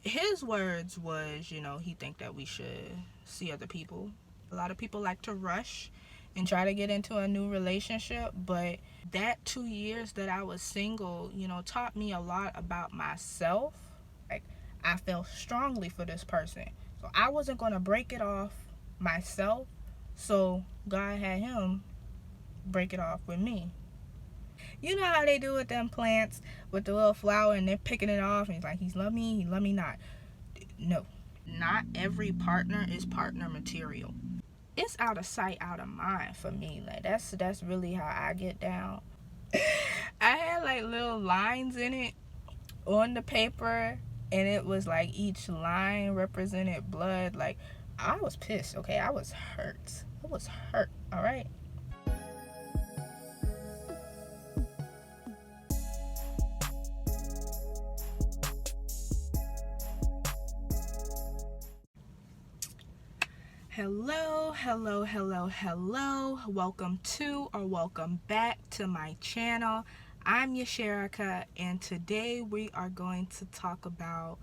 his words was, he think that we should see other people. A lot of people like to rush and try to get into a new relationship, but that 2 years that I was single, taught me a lot about myself. Like, I felt strongly for this person, so I wasn't going to break it off myself. So God had him break it off with me. You know how they do with them plants with the little flower, and they're picking it off, and he's like, he love me not. No, not every partner is partner material. It's out of sight, out of mind for me. Like, that's really how I get down. I had like little lines in it on the paper, and it was like each line represented blood. Like, I was pissed. Okay, I was hurt. I was hurt. All right. Hello, hello, hello, hello. Welcome to or welcome back to my channel. I'm Yasherica, and today we are going to talk about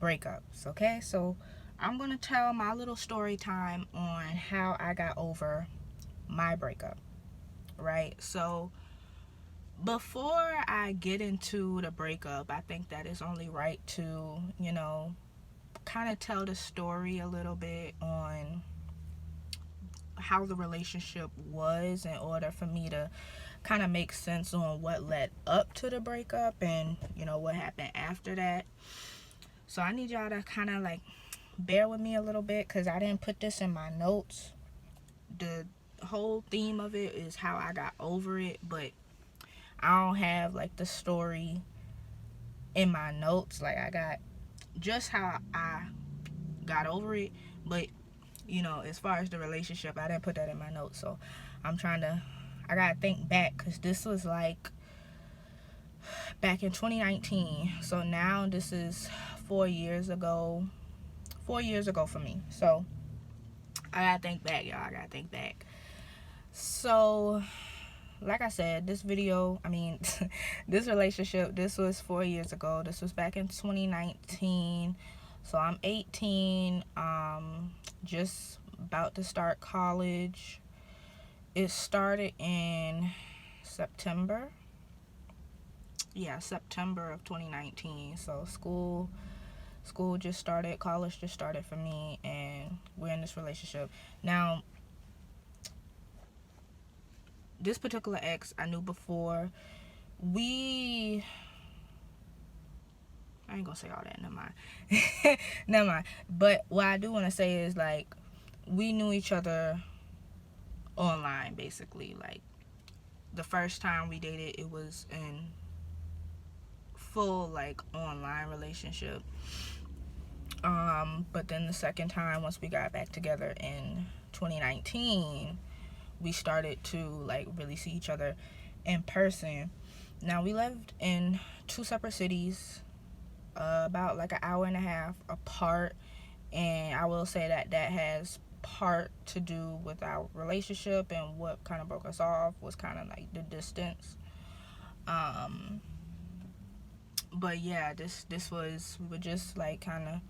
breakups. Okay, so I'm going to tell my little story time on how I got over my breakup, right? So before I get into the breakup, I think that it's only right to, kind of tell the story a little bit on how the relationship was, in order for me to kind of make sense on what led up to the breakup and what happened after that. So I need y'all to kind of like bear with me a little bit, because I didn't put this in my notes. The whole theme of it is how I got over it, but I don't have like the story in my notes. Like, I got just how I got over it, but as far as the relationship, I didn't put that in my notes. So I gotta think back, because this was like back in 2019. So now this is 4 years ago. 4 years ago for me. So I gotta think back, y'all. I gotta think back. So, like I said, this this relationship, this was 4 years ago. This was back in 2019. So I'm 18, just about to start college. It started in September. Yeah, September of 2019. So school just started, college just started for me, and we're in this relationship. Now, this particular ex I knew before. I ain't gonna say all that, never mind. Never mind. But what I do want to say is, like, we knew each other online, basically. Like, the first time we dated, it was in full, like, online relationship. But then the second time, once we got back together in 2019, we started to, like, really see each other in person. Now, we lived in two separate cities, about like an hour and a half apart, and I will say that has part to do with our relationship, and what kind of broke us off was kind of like the distance. But yeah, this was, we were just like kind of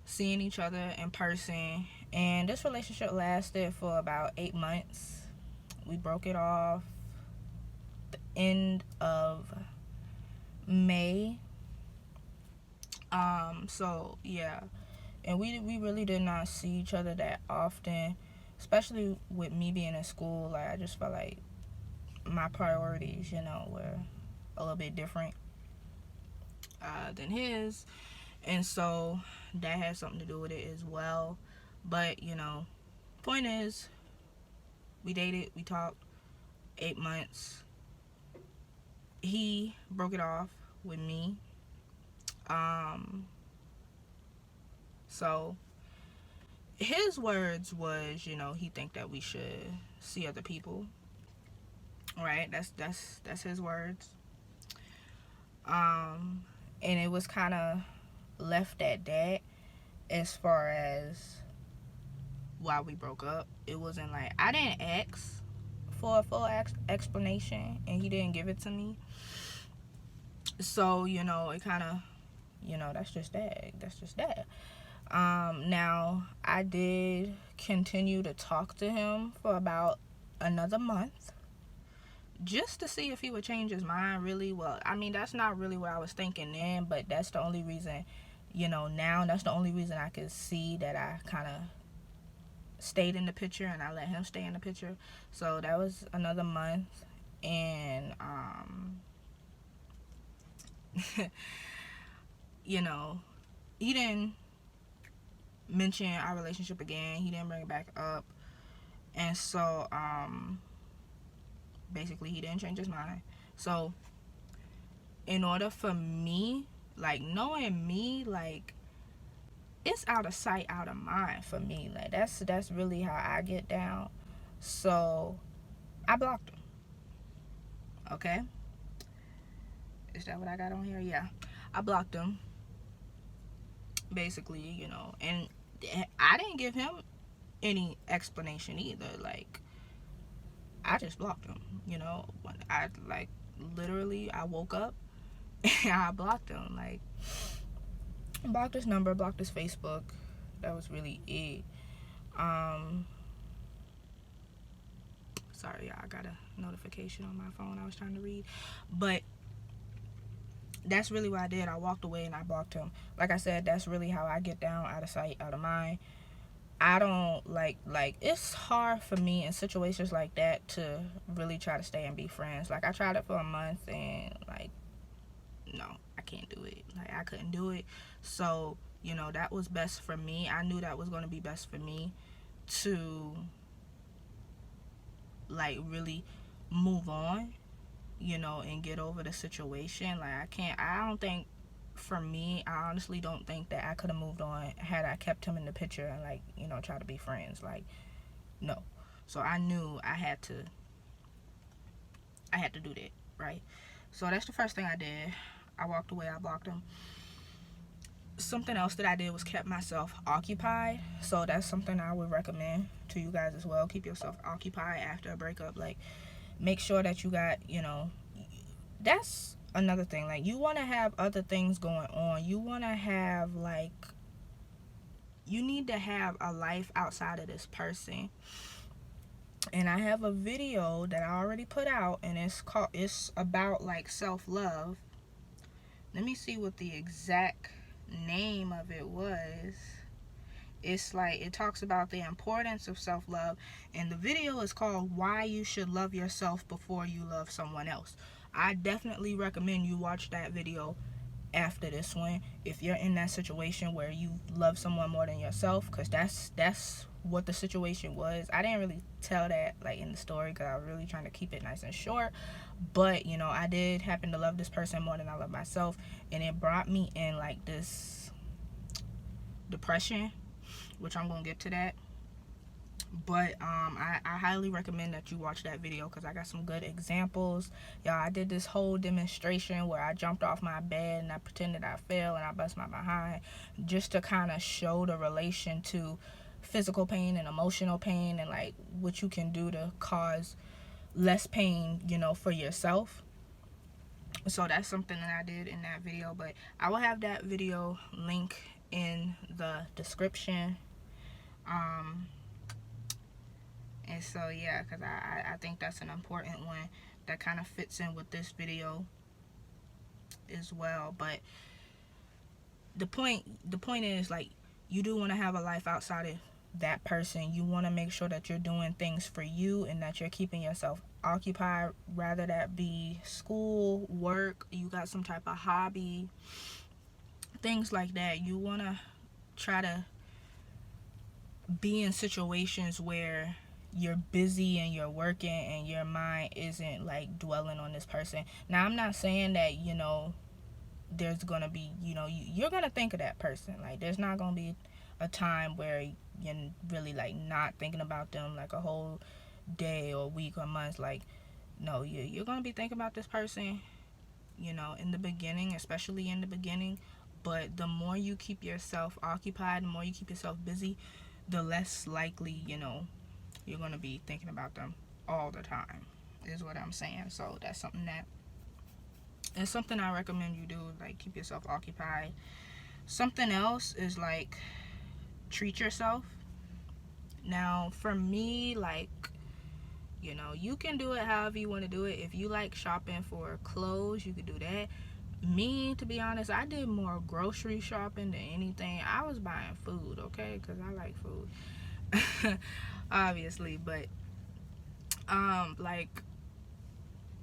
seeing each other in person, and this relationship lasted for about 8 months. We broke it off the end of May. So yeah, and we really did not see each other that often, especially with me being in school. Like, I just felt like my priorities, were a little bit different than his, and so that had something to do with it as well. But point is, we dated, we talked 8 months. He broke it off with me. So his words was, he think that we should see other people. Right? That's his words. And it was kind of left at that as far as why we broke up. It wasn't like, I didn't ask for a full explanation, and he didn't give it to me. So, it kind of You know, that's just that. Now, I did continue to talk to him for about another month just to see if he would change his mind, really. Well, I mean, that's not really what I was thinking then, but that's the only reason, now that's the only reason I could see that I kind of stayed in the picture and I let him stay in the picture. So that was another month. And, he didn't mention our relationship again. He didn't bring it back up. And so, basically, he didn't change his mind. So, in order for me, like, knowing me, like, it's out of sight, out of mind for me. Like, that's really how I get down. So, I blocked him. Okay? Is that what I got on here? Yeah. I blocked him. Basically, and I didn't give him any explanation either. Like, I just blocked him. When I, like, literally, I woke up and I blocked him. Like, blocked his number, blocked his Facebook. That was really it. Sorry, y'all, I got a notification on my phone I was trying to read. But that's really what I did. I walked away and I blocked him. Like I said, that's really how I get down, out of sight, out of mind. I don't like it's hard for me in situations like that to really try to stay and be friends. Like, I tried it for a month and, like, no, I can't do it. Like, I couldn't do it. So, that was best for me. I knew that was going to be best for me to, like, really move on, and get over the situation. Like, I don't think, for me, I honestly don't think that I could have moved on had I kept him in the picture and, like, try to be friends. Like, no. So I knew I had to do that, right? So that's the first thing I did. I walked away, I blocked him. Something else that I did was kept myself occupied. So that's something I would recommend to you guys as well. Keep yourself occupied after a breakup. Like, make sure that you got, that's another thing. Like, you want to have other things going on. You want to have, like, you need to have a life outside of this person. And I have a video that I already put out, and it's about, like, self-love. Let me see what the exact name of it was. It's like, it talks about the importance of self-love, and the video is called Why You Should Love Yourself Before You Love Someone Else. I definitely recommend you watch that video after this one if you're in that situation where you love someone more than yourself, because that's what the situation was. I didn't really tell that, like, in the story, because I was really trying to keep it nice and short. But, I did happen to love this person more than I love myself, and it brought me in, like, this depression, which I'm gonna get to that. But I highly recommend that you watch that video, because I got some good examples. Y'all, I did this whole demonstration where I jumped off my bed and I pretended I fell and I bust my behind, just to kind of show the relation to physical pain and emotional pain, and, like, what you can do to cause less pain, for yourself. So that's something that I did in that video. But I will have that video link in the description. And so, yeah, because I think that's an important one that kind of fits in with this video as well. But the point is, like, you do want to have a life outside of that person. You want to make sure that you're doing things for you and that you're keeping yourself occupied, rather that be school, work, you got some type of hobby, things like that. You want to try to be in situations where you're busy and you're working and your mind isn't, like, dwelling on this person. Now, I'm not saying that, there's gonna be, you're gonna think of that person. Like, there's not gonna be a time where you're really, like, not thinking about them, like, a whole day or week or month. Like, no, you're gonna be thinking about this person, in the beginning, especially in the beginning. But the more you keep yourself occupied, the more you keep yourself busy, the less likely, you're gonna be thinking about them all the time, is what I'm saying. So that's something that And something I recommend you do, like, keep yourself occupied. Something else is, like, treat yourself. Now, for me, like, you can do it however you want to do it. If you like shopping for clothes, you could do that. Me, to be honest, I did more grocery shopping than anything. I was buying food, okay, because I like food. Obviously. But like,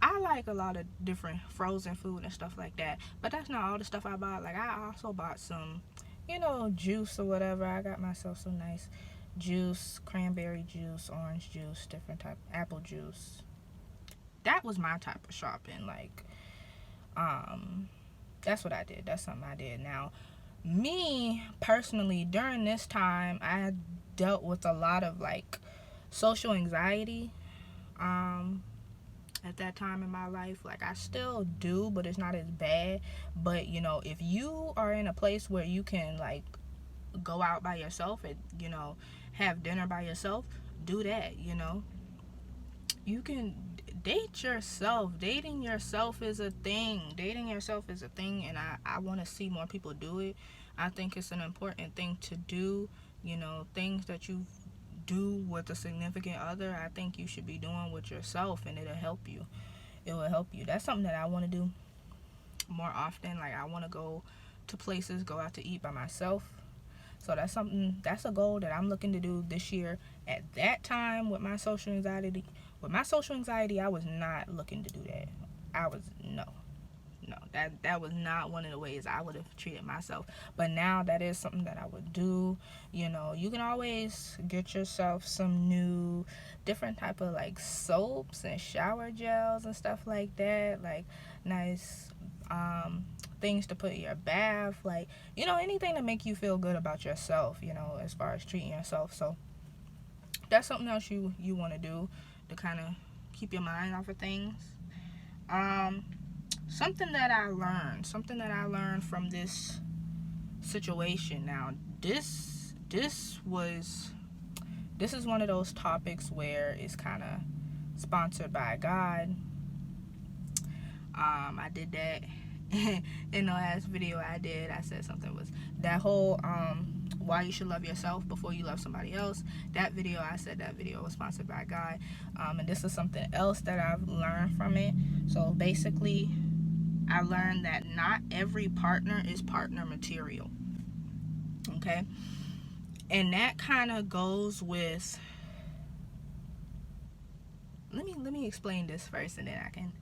I like a lot of different frozen food and stuff like that, but that's not all the stuff I bought. Like, I also bought some, juice or whatever. I got myself some nice juice, cranberry juice, orange juice, different type, apple juice. That was my type of shopping. Like, that's what I did. That's something I did. Now, me personally, during this time, I dealt with a lot of, like, social anxiety. At that time in my life, like, I still do, but it's not as bad. But if you are in a place where you can, like, go out by yourself and have dinner by yourself, do that. You can date yourself. Dating yourself is a thing. And I want to see more people do it. I think it's an important thing to do. Things that you do with a significant other, I think you should be doing with yourself, and it'll help you. It will help you. That's something that I want to do more often. Like, I want to go to places, go out to eat by myself. So that's a goal that I'm looking to do this year. At that time, with my social anxiety, I was not looking to do that. No, that was not one of the ways I would have treated myself. But now that is something that I would do. You can always get yourself some new different type of, like, soaps and shower gels and stuff like that. Like, nice things to put in your bath, like, anything to make you feel good about yourself, as far as treating yourself. So that's something else you want to do to kind of keep your mind off of things. Something that I learned from this situation. Now, this is one of those topics where it's kind of sponsored by God. I did that in the last video I did. I said something was that whole why you should love yourself before you love somebody else. That video, I said that video was sponsored by God. And this is something else that I've learned from it. So basically, I learned that not every partner is partner material. Okay? And that kind of goes with, let me explain this first, and then I can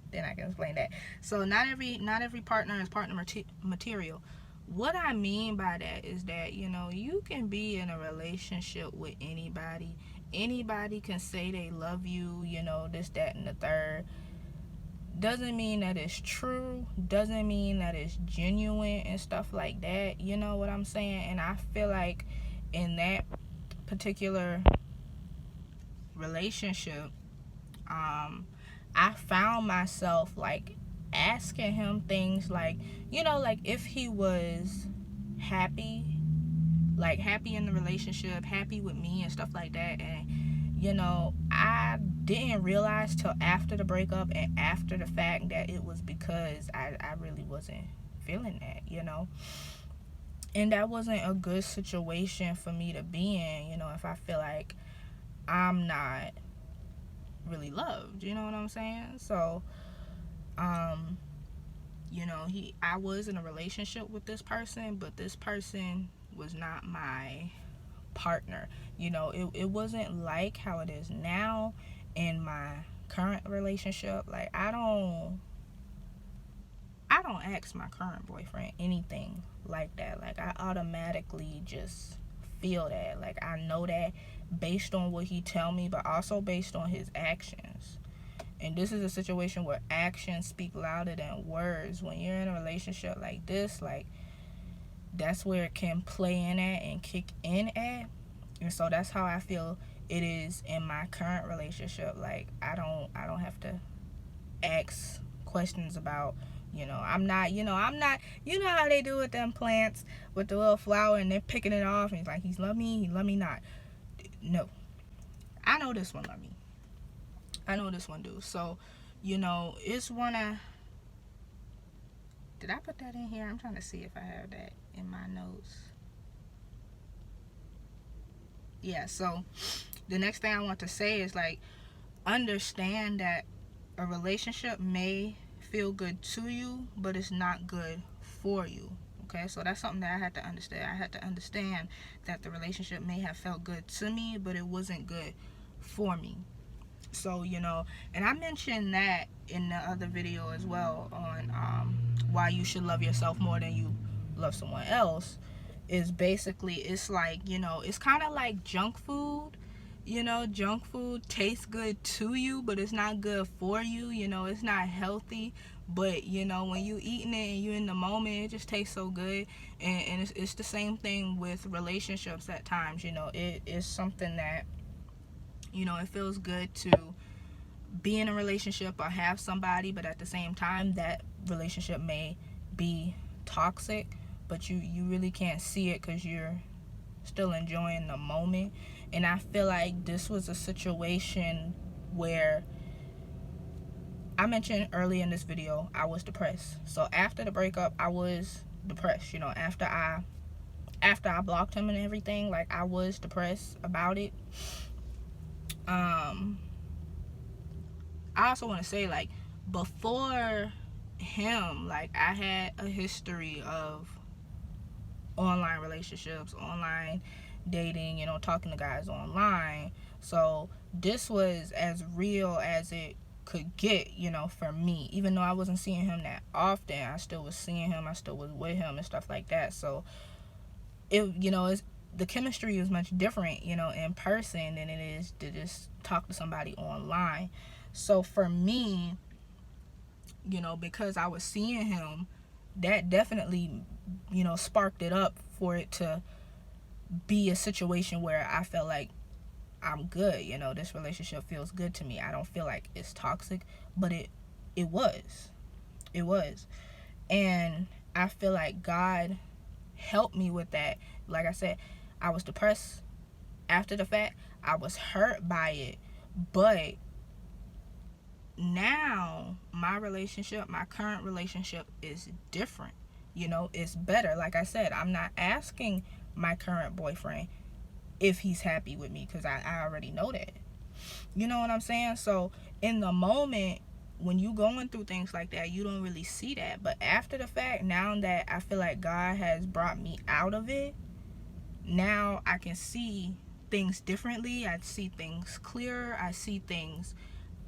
explain that. So not every partner is partner material. What I mean by that is that, you can be in a relationship with anybody. Anybody can say they love you, this, that, and the third. Doesn't mean that it's true. Doesn't mean that it's genuine and stuff like that. You know what I'm saying? And I feel like in that particular relationship, I found myself, like, asking him things like, like, if he was happy, like, happy in the relationship, happy with me and stuff like that. And I didn't realize till after the breakup and after the fact that it was because I really wasn't feeling that. And that wasn't a good situation for me to be in, if I feel like I'm not really loved, you know what I'm saying? So I was in a relationship with this person, but this person was not my partner. It wasn't like how it is now in my current relationship. Like, I don't ask my current boyfriend anything like that. Like, I automatically just feel that. Like, I know that based on what he tell me, but also based on his actions. And this is a situation where actions speak louder than words. When you're in a relationship like this, like, that's where it can play in at and kick in at. And so that's how I feel it is in my current relationship. Like, I don't have to ask questions about, I'm not how they do with them plants with the little flower, and they're picking it off, and he's like, he love me not. No. I know this one love me. I know this one do. So, it's one of Did I put that in here? I'm trying to see if I have that in my notes. Yeah, so the next thing I want to say is, like, understand that a relationship may feel good to you, but it's not good for you. Okay, so that's something that I had to understand. I had to understand that the relationship may have felt good to me, but it wasn't good for me. So, and I mentioned that in the other video as well, on why you should love yourself more than you love someone else. Is basically, it's like, it's kind of like junk food. Junk food tastes good to you, but it's not good for you. It's not healthy. But when you eating it and you in the moment, it just tastes so good. And it's the same thing with relationships at times. It is something that, it feels good to be in a relationship or have somebody, but at the same time, that relationship may be toxic, but you really can't see it because you're still enjoying the moment. And I feel like this was a situation where, I mentioned early in this video, I was depressed. So after the breakup, I was depressed. After I blocked him and everything, like, I was depressed about it. I also want to say, like, before him, like, I had a history of online relationships, online dating, talking to guys online. So this was as real as it could get, for me. Even though I wasn't seeing him that often, I still was seeing him, I still was with him and stuff like that. So it's, the chemistry is much different, in person than it is to just talk to somebody online. So for me, because I was seeing him, that definitely, sparked it up for it to be a situation where I felt like I'm good. This relationship feels good to me. I don't feel like it's toxic, but it was. It was. And I feel like God helped me with that. Like I said, I was depressed after the fact. I was hurt by it. But now my current relationship is different. It's better. Like I said, I'm not asking my current boyfriend if he's happy with me because I already know that. You know what I'm saying? So in the moment, when you going through things like that, you don't really see that. But after the fact, now that I feel like God has brought me out of it, now I can see things differently. I see things clearer. I see things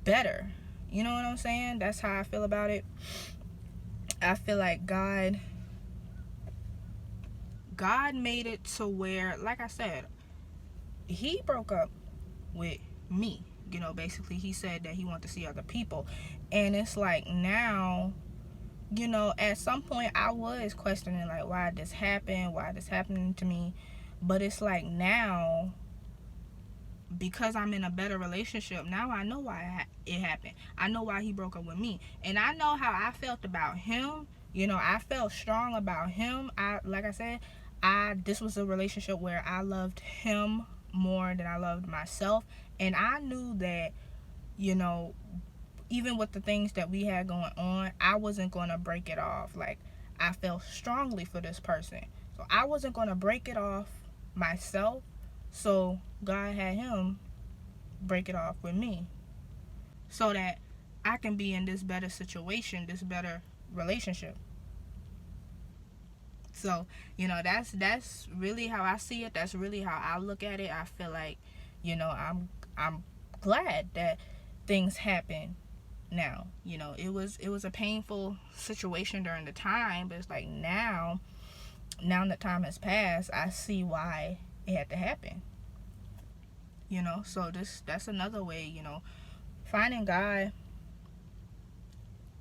better. You know what I'm saying? That's how I feel about it. I feel like God made it to where, like I said, he broke up with me. Basically he said that he wanted to see other people. And it's like, now, at some point I was questioning, like, why this happened? Why this happening to me? But it's like, now, because I'm in a better relationship, now I know why it happened. I know why he broke up with me. And I know how I felt about him. I felt strong about him. Like I said, this was a relationship where I loved him more than I loved myself. And I knew that, even with the things that we had going on, I wasn't going to break it off. Like, I felt strongly for this person. So I wasn't going to break it off myself. So God had him break it off with me so that I can be in this better situation, this better relationship. So, that's really how I see it. That's really how I look at it. I feel like, I'm glad that things happen now. It was a painful situation during the time, but it's like, now that time has passed, I see why it had to happen. So that's another way. Finding God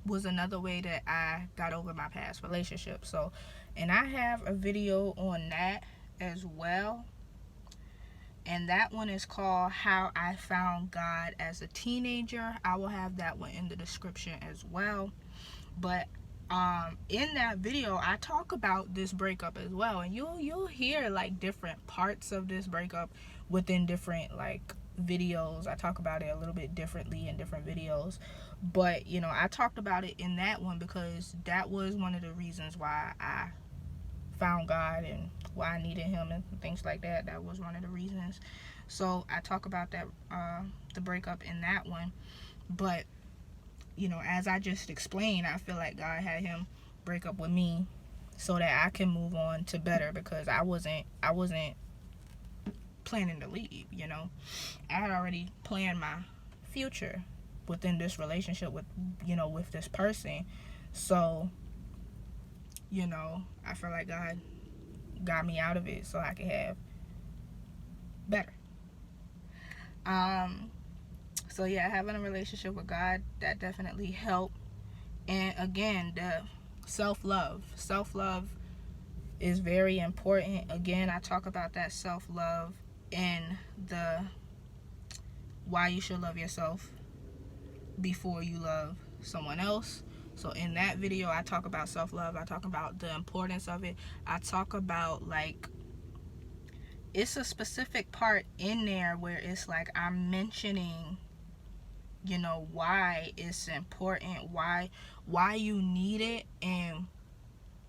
was another way that I got over my past relationship. So, and I have a video on that as well, and that one is called How I Found God as a Teenager. I will have that one in the description as well. But in that video, I talk about this breakup as well, and you'll hear, like, different parts of this breakup within different, like, videos. I talk about it a little bit differently in different videos, but you know, I talked about it in that one because that was one of the reasons why I found God and why I needed him and things like that. That was one of the reasons. So I talk about that, the breakup in that one. But you know, as I just explained, I feel like God had him break up with me so that I can move on to better, because I wasn't planning to leave, you know. I had already planned my future within this relationship with, you know, with this person. So, you know, I feel like God got me out of it so I could have better. So yeah, having a relationship with God, that definitely helped. And again, the self-love is very important. Again, I talk about that self-love in the why you should love yourself before you love someone else. So in that video, I talk about self-love. I talk about the importance of it. I talk about, like, it's a specific part in there where it's like I'm mentioning, you know, why it's important, why you need it, and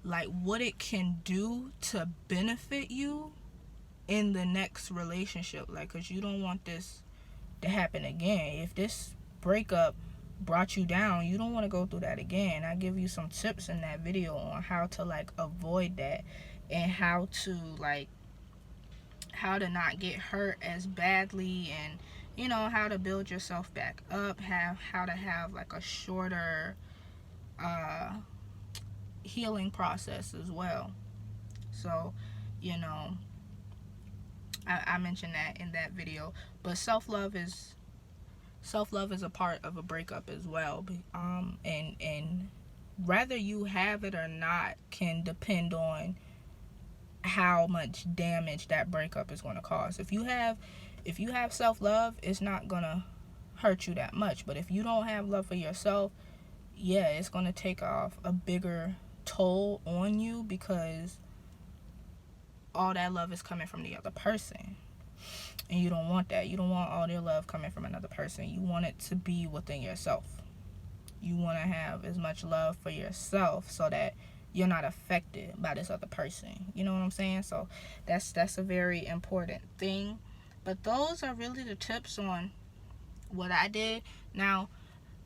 like what it can do to benefit you in the next relationship. Like, because you don't want this to happen again. If this breakup brought you down, you don't want to go through that again. I give you some tips in that video on how to, like, avoid that, and how to, like, how to not get hurt as badly, and you know, how to build yourself back up, how to have like a shorter healing process as well. So, you know, I mentioned that in that video. But self-love is a part of a breakup as well. And whether you have it or not can depend on how much damage that breakup is going to cause. If you have self-love, it's not going to hurt you that much. But if you don't have love for yourself, yeah, it's going to take off a bigger toll on you, because all that love is coming from the other person, and you don't want that. You don't want all their love coming from another person. You want it to be within yourself. You want to have as much love for yourself so that you're not affected by this other person. You know what I'm saying? So that's a very important thing. But those are really the tips on what I did. Now,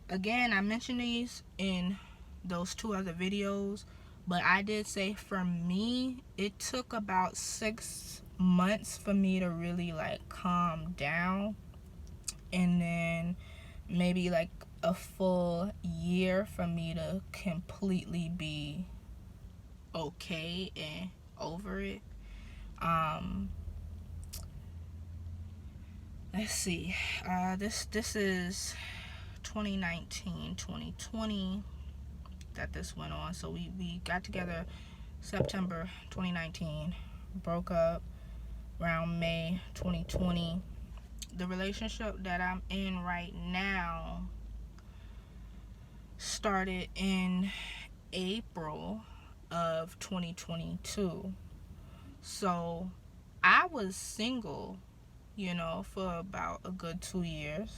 again, I mentioned these in those 2 other videos, but I did say for me, it took about 6 months for me to really, like, calm down, and then maybe like a full year for me to completely be okay and over it. Let's see, this is 2019, 2020 that this went on. So we got together September 2019, broke up around May 2020. The relationship that I'm in right now started in April of 2022. So I was single, you know, for about a good 2 years.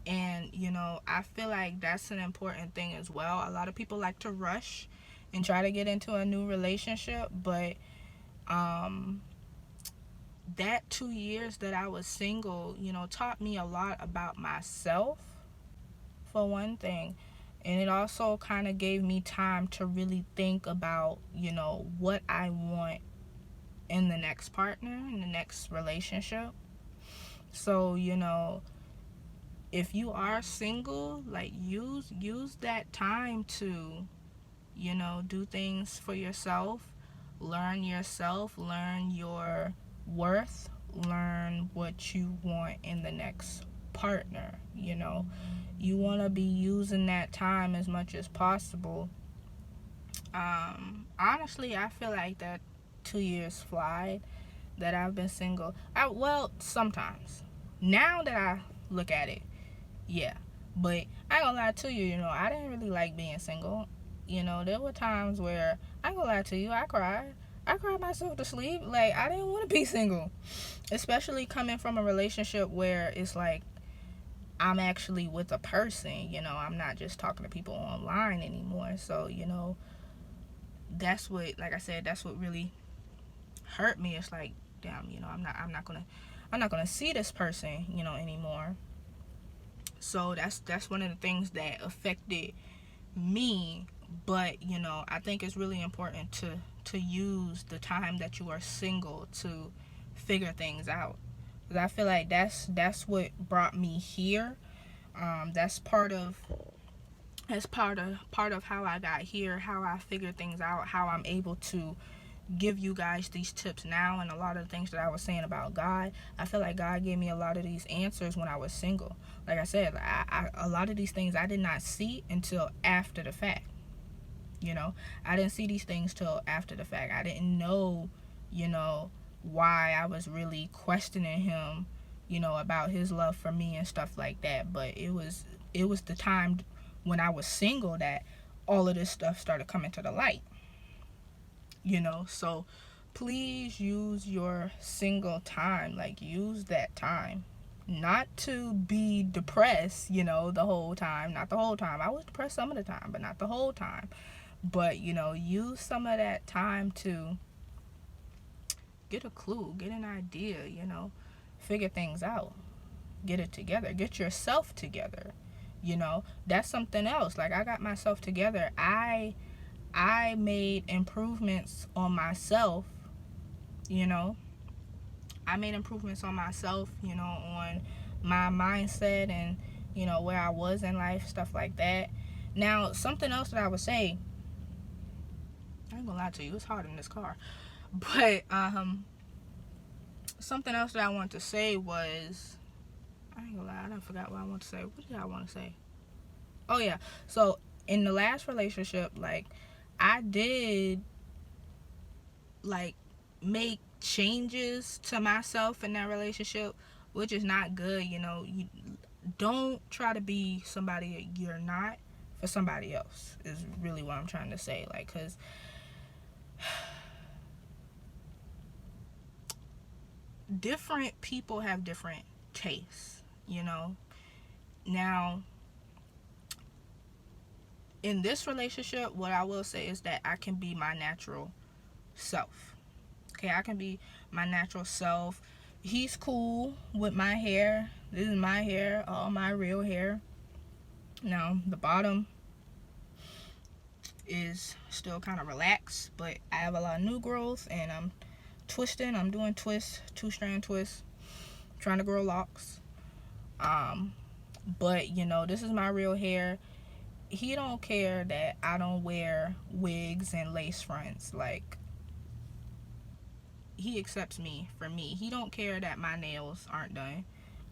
And, you know, I feel like that's an important thing as well. A lot of people like to rush and try to get into a new relationship, but that 2 years that I was single, you know, taught me a lot about myself, for one thing. And it also kind of gave me time to really think about, you know, what I want in the next partner, in the next relationship. So, you know, if you are single, like, use that time to, you know, do things for yourself, learn yourself, learn your worth, learn what you want in the next partner. You know, you want to be using that time as much as possible. Honestly, I feel like that 2 years flied that I've been single. Well, sometimes. Now that I look at it, yeah. But I ain't gonna lie to you, you know, I didn't really like being single. You know, there were times where, I ain't gonna lie to you, I cried. I cried myself to sleep. Like, I didn't want to be single, especially coming from a relationship where it's like I'm actually with a person, you know. I'm not just talking to people online anymore. So, you know, that's what, like I said, that's what really hurt me. It's like, damn, you know, I'm not gonna see this person, you know, anymore. So that's one of the things that affected me. But, you know, I think it's really important to use the time that you are single to figure things out, because I feel like that's what brought me here. That's part of how I got here, how I figured things out, how I'm able to give you guys these tips now. And a lot of the things that I was saying about God, I feel like God gave me a lot of these answers when I was single. Like I said, a lot of these things I did not see until after the fact. You know, I didn't see these things till after the fact. I didn't know, you know, why I was really questioning him, you know, about his love for me and stuff like that. But it was the time when I was single that all of this stuff started coming to the light. You know, so please use your single time. Like, use that time. Not to be depressed, you know, the whole time. Not the whole time. I was depressed some of the time, but not the whole time. But, you know, use some of that time to get a clue, get an idea, you know, figure things out, get it together, get yourself together. You know, that's something else. Like, I got myself together. I made improvements on myself, you know. I made improvements on myself, you know, on my mindset and, you know, where I was in life, stuff like that. Now, something else that I would say, I ain't gonna lie to you, it's hard in this car. But something else that I wanted to say was, I ain't gonna lie, I done forgot what I want to say. What did I want to say? Oh yeah. So in the last relationship, like, I did like make changes to myself in that relationship, which is not good. You know, you don't try to be somebody you're not for somebody else, is really what I'm trying to say. Like, because different people have different tastes, you know. Now, in this relationship, what I will say is that I can be my natural self. Okay, I can be my natural self. He's cool with my hair. This is my hair, all my real hair. Now, the bottom is still kind of relaxed, but I have a lot of new growth, and I'm twisting. I'm doing twists, 2-strand twists, trying to grow locks. But, you know, this is my real hair. He don't care that I don't wear wigs and lace fronts. Like, he accepts me for me. He don't care that my nails aren't done.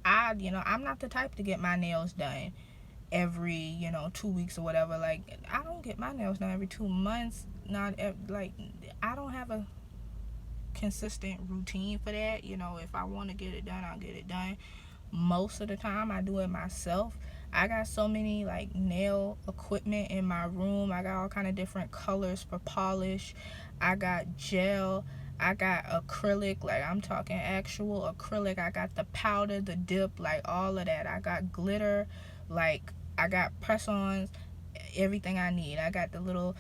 I'm not the type to get my nails done every, 2 weeks or whatever. Like, I don't get my nails done every 2 months. Not like, I don't have a consistent routine for that. You know, if I want to get it done, I'll get it done. Most of the time I do it myself. I got so many like nail equipment in my room. I got all kind of different colors for polish. I got gel. I got acrylic, like I'm talking actual acrylic. I got the powder, the dip, like all of that. I got glitter, like I got press-ons, everything I need. I got the little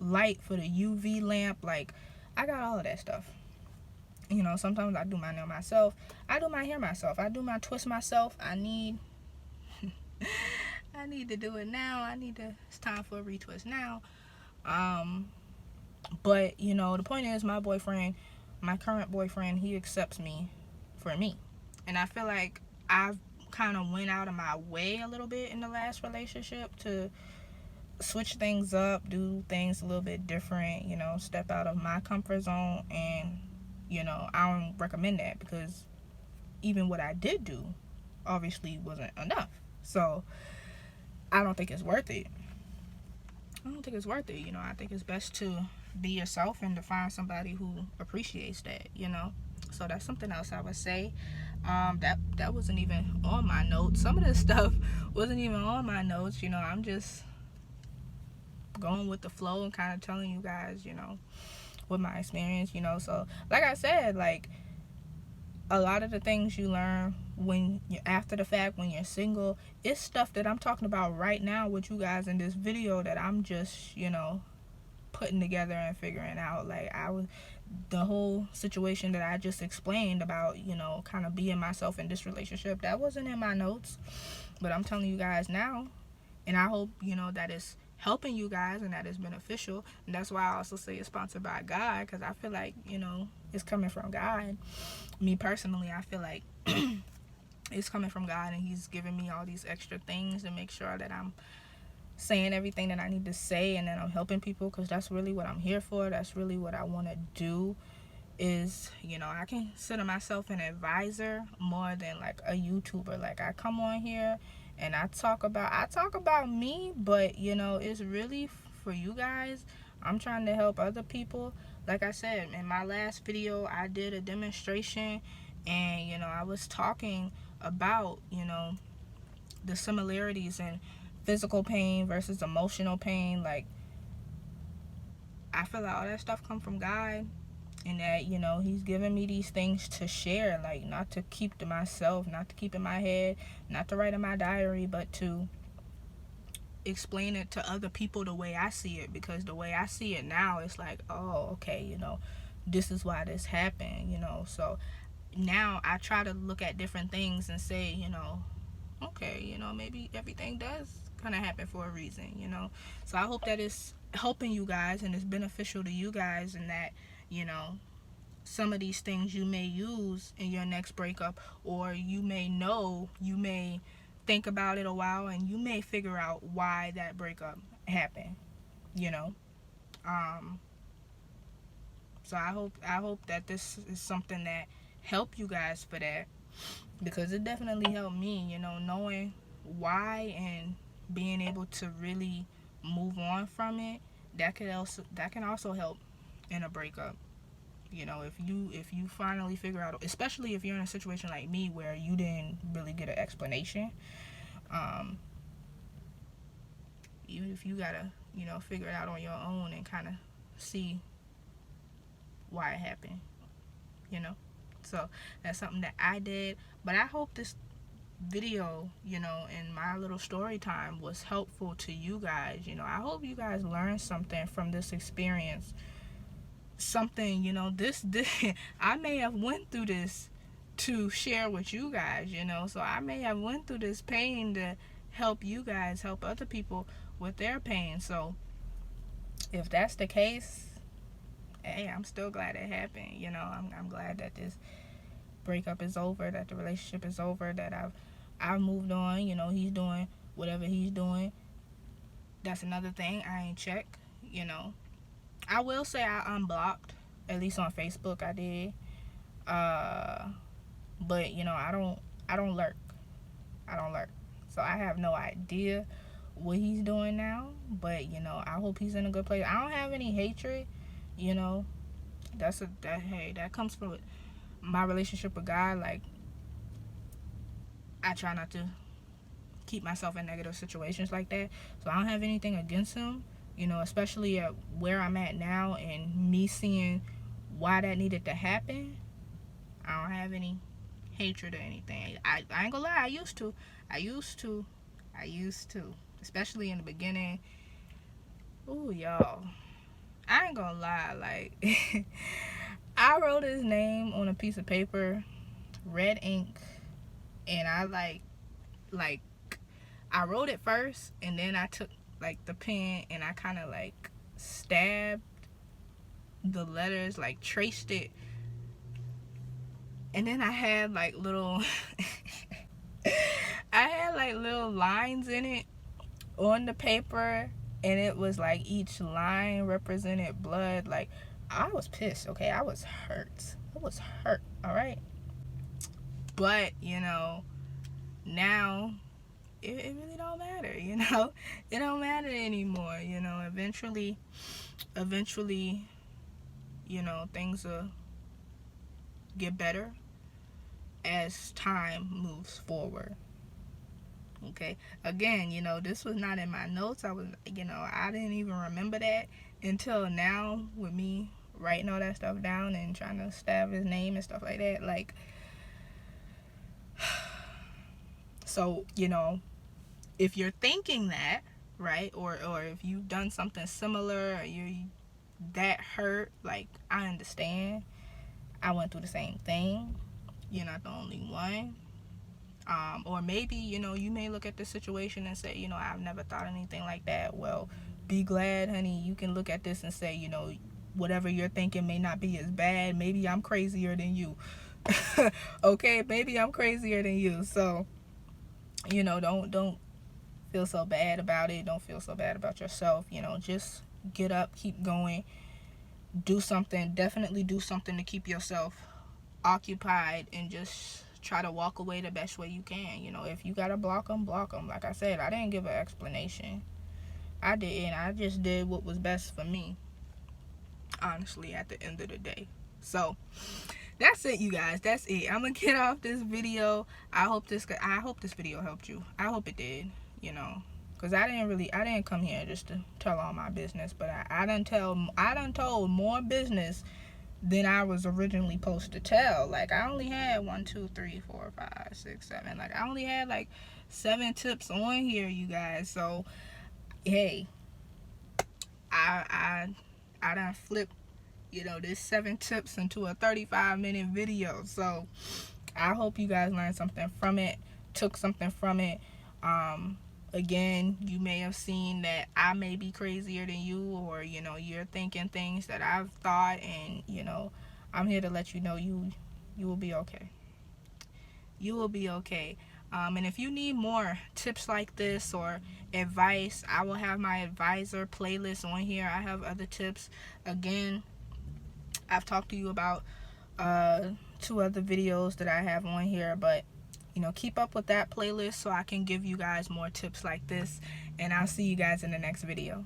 light for the UV lamp. Like, I got all of that stuff. You know, sometimes I do my nail myself. I do my hair myself. I do my twist myself. I need to do it now. It's time for a retwist now. But, the point is, my current boyfriend, he accepts me for me. And I feel like I've kind of went out of my way a little bit in the last relationship to switch things up, do things a little bit different, step out of my comfort zone. And, I don't recommend that, because even what I did do obviously wasn't enough. So I don't think it's worth it. I think it's best to be yourself and to find somebody who appreciates that, So that's something else I would say. That wasn't even on my notes. Some of this stuff wasn't even on my notes. I'm just going with the flow and kind of telling you guys, with my experience, you know. So like I said, like, a lot of the things you learn when you're after the fact, when you're single, it's stuff that I'm talking about right now with you guys in this video that I'm just, you know, putting together and figuring out. Like, the whole situation that I just explained about, you know, kind of being myself in this relationship, that wasn't in my notes, but I'm telling you guys now, and I hope, you know, that it's helping you guys and that it's beneficial. And that's why I also say it's sponsored by God, because I feel like, you know, it's coming from God. Me personally, I feel like it's coming from God, and he's giving me all these extra things to make sure that I'm saying everything that I need to say, and that I'm helping people, because that's really what I'm here for. That's really what I want to do. Is, you know, I consider myself an advisor more than like a YouTuber. Like, I come on here and I talk about me, but, you know, it's really for you guys. I'm trying to help other people. Like I said, in my last video, I did a demonstration, and, you know, I was talking about, you know, the similarities in physical pain versus emotional pain. Like, I feel like all that stuff come from God, and that, you know, he's giving me these things to share, like, not to keep to myself, not to keep in my head, not to write in my diary, but to explain it to other people the way I see it. Because the way I see it now, it's like, oh, okay, you know, this is why this happened, you know. So now I try to look at different things and say, you know, okay, you know, maybe everything does kind of happen for a reason, you know. So I hope that it's helping you guys and it's beneficial to you guys, and that, you know, some of these things you may use in your next breakup, or you may think about it a while, and you may figure out why that breakup happened, you know. So I hope that this is something that help you guys for that, because it definitely helped me, you know, knowing why and being able to really move on from it. That can also help in a breakup. You know, if you finally figure out, especially if you're in a situation like me where you didn't really get an explanation, even if you gotta, you know, figure it out on your own and kind of see why it happened, you know. So that's something that I did. But I hope this video, you know, and my little story time was helpful to you guys. You know, I hope you guys learned something from this experience. Something, you know, this I may have went through this to share with you guys, you know. So I may have went through this pain to help you guys, help other people with their pain. So if that's the case, hey, I'm still glad it happened. You know, I'm glad that this breakup is over, that the relationship is over, that I've moved on. You know, he's doing whatever he's doing. That's another thing I ain't check, you know. I will say I unblocked, at least on Facebook I did. But, you know, I don't lurk. I don't lurk. So I have no idea what he's doing now, but, you know, I hope he's in a good place. I don't have any hatred, you know. That comes from my relationship with God. Like, I try not to keep myself in negative situations like that. So I don't have anything against him, you know, especially at where I'm at now and me seeing why that needed to happen. I don't have any hatred or anything. I ain't gonna lie, I used to. Especially in the beginning. Ooh, y'all. I ain't gonna lie, like, I wrote his name on a piece of paper, red ink, and I like I wrote it first, and then I took like the pen and I kind of like stabbed the letters, like traced it, and then I had like little I had like little lines in it on the paper, and it was like each line represented blood. Like, I was pissed, okay? I was hurt, all right? But, you know, now it really don't matter, you know. It don't matter anymore, you know. Eventually, you know, things will get better as time moves forward. Okay, again, you know, this was not in my notes. I didn't even remember that until now with me writing all that stuff down and trying to stab his name and stuff like that. Like, so, you know, if you're thinking that, right, or if you've done something similar, or you're that hurt, like, I understand. I went through the same thing. You're not the only one. Or maybe, you know, you may look at this situation and say, you know, I've never thought anything like that. Well, be glad, honey. You can look at this and say, you know, whatever you're thinking may not be as bad. Maybe I'm crazier than you. Okay, maybe I'm crazier than you. So, you know, don't feel so bad about it. Don't feel so bad about yourself. You know, just get up, keep going, do something. Definitely do something to keep yourself occupied, and just try to walk away the best way you can. You know, if you gotta block them, block them. Like I said, I didn't give an explanation. I didn't. I just did what was best for me, honestly, at the end of the day. So that's it, you guys. That's it. I'm gonna get off this video. I hope this video helped you. I hope it did. You know, because I didn't come here just to tell all my business, but I done told more business than I was originally supposed to tell. Like, I only had 1, 2, 3, 4, 5, 6, 7. Like, I only had like 7 tips on here, you guys. So, hey, I done flipped, you know, this 7 tips into a 35-minute video. So, I hope you guys learned something from it, took something from it. Again, you may have seen that I may be crazier than you, or, you know, you're thinking things that I've thought, and, you know, I'm here to let you know you will be okay. You will be okay. And if you need more tips like this or advice, I will have my advisor playlist on here. I have other tips. Again, I've talked to you about 2 other videos that I have on here, but you know, keep up with that playlist so I can give you guys more tips like this, and I'll see you guys in the next video.